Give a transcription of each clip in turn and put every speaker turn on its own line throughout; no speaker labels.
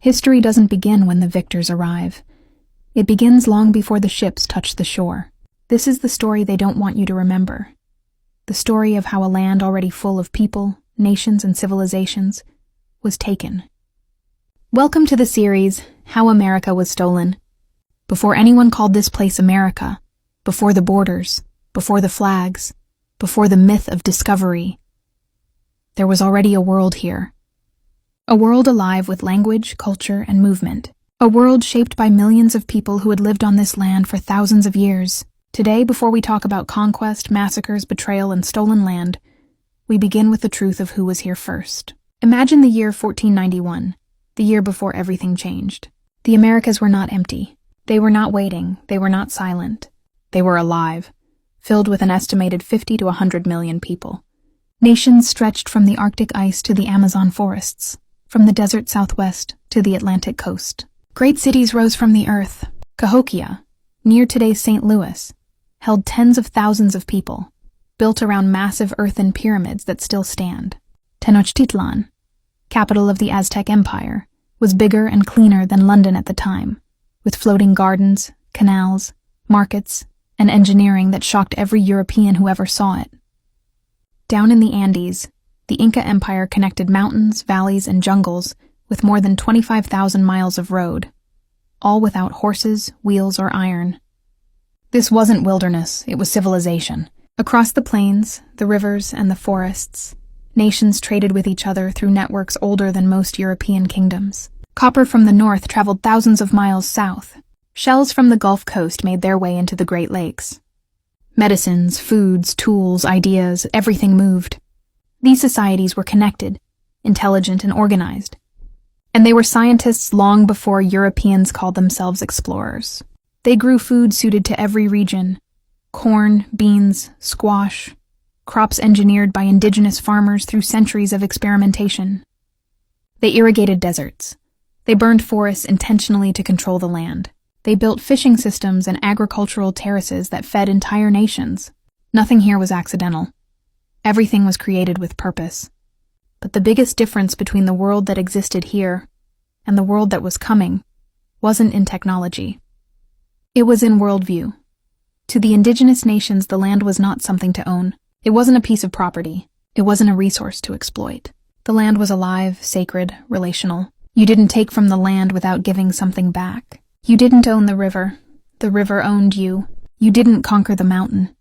History doesn't begin when the victors arrive. It begins long before the ships touch the shore. This is the story they don't want you to remember. The story of how a land already full of people, nations, and civilizations was taken. Welcome to the series, How America Was Stolen. Before anyone called this place America, before the borders, before the flags, before the myth of discovery, there was already a world here. A world alive with language, culture, and movement. A world shaped by millions of people who had lived on this land for thousands of years. Today, before we talk about conquest, massacres, betrayal, and stolen land, we begin with the truth of who was here first. Imagine the year 1491, the year before everything changed. The Americas were not empty. They were not waiting. They were not silent. They were alive, filled with an estimated 50 to 100 million people. Nations stretched from the Arctic ice to the Amazon forests, from the desert southwest to the Atlantic coast. Great cities rose from the earth. Cahokia, near today's St. Louis, held tens of thousands of people, built around massive earthen pyramids that still stand. Tenochtitlan, capital of the Aztec Empire, was bigger and cleaner than London at the time, with floating gardens, canals, markets, and engineering that shocked every European who ever saw it. Down in the Andes, the Inca Empire connected mountains, valleys, and jungles with more than 25,000 miles of road, all without horses, wheels, or iron. This wasn't wilderness, it was civilization. Across the plains, the rivers, and the forests, nations traded with each other through networks older than most European kingdoms. Copper from the north traveled thousands of miles south. Shells from the Gulf Coast made their way into the Great Lakes. Medicines, foods, tools, ideas, everything moved. These societies were connected, intelligent, and organized. And they were scientists long before Europeans called themselves explorers. They grew food suited to every region: corn, beans, squash, crops engineered by indigenous farmers through centuries of experimentation. They irrigated deserts. They burned forests intentionally to control the land. They built fishing systems and agricultural terraces that fed entire nations. Nothing here was accidental. Everything was created with purpose. But the biggest difference between the world that existed here and the world that was coming wasn't in technology. It was in worldview. To the indigenous nations, the land was not something to own. It wasn't a piece of property. It wasn't a resource to exploit. The land was alive, sacred, relational. You didn't take from the land without giving something back. You didn't own the river owned you. You didn't conquer the mountain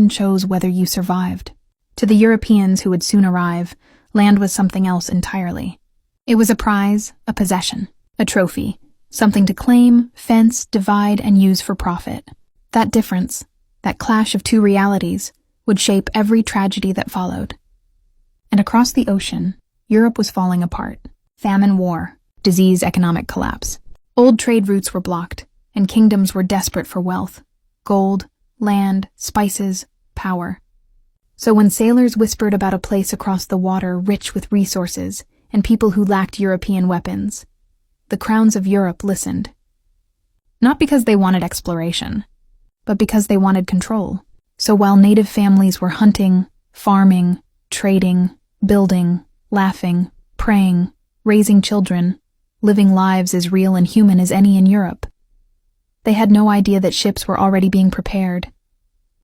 chose whether you survived. To the Europeans who would soon arrive, land was something else entirely. It was a prize, a possession, a trophy, something to claim, fence, divide, and use for profit. That difference, that clash of two realities, would shape every tragedy that followed. And across the ocean, Europe was falling apart. Famine, war, disease, economic collapse. Old trade routes were blocked, and kingdoms were desperate for wealth, gold, land, spices, power. So when sailors whispered about a place across the water rich with resources and people who lacked European weapons, the crowns of Europe listened. Not because they wanted exploration, but because they wanted control. So while native families were hunting, farming, trading, building, laughing, praying, raising children, living lives as real and human as any in Europe, they had no idea that ships were already being prepared.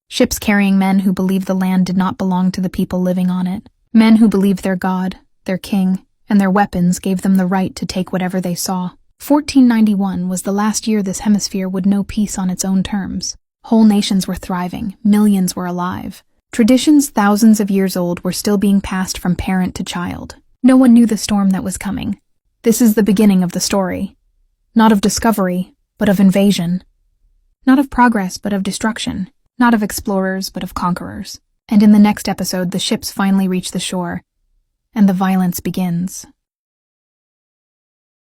Ships carrying men who believed the land did not belong to the people living on it. Men who believed their god, their king, and their weapons gave them the right to take whatever they saw. 1491 was the last year this hemisphere would know peace on its own terms. Whole nations were thriving. Millions were alive. Traditions thousands of years old were still being passed from parent to child. No one knew the storm that was coming. This is the beginning of the story. Not of discovery, but of invasion. Not of progress, but of destruction. Not of explorers, but of conquerors. And in the next episode, the ships finally reach the shore, and the violence begins.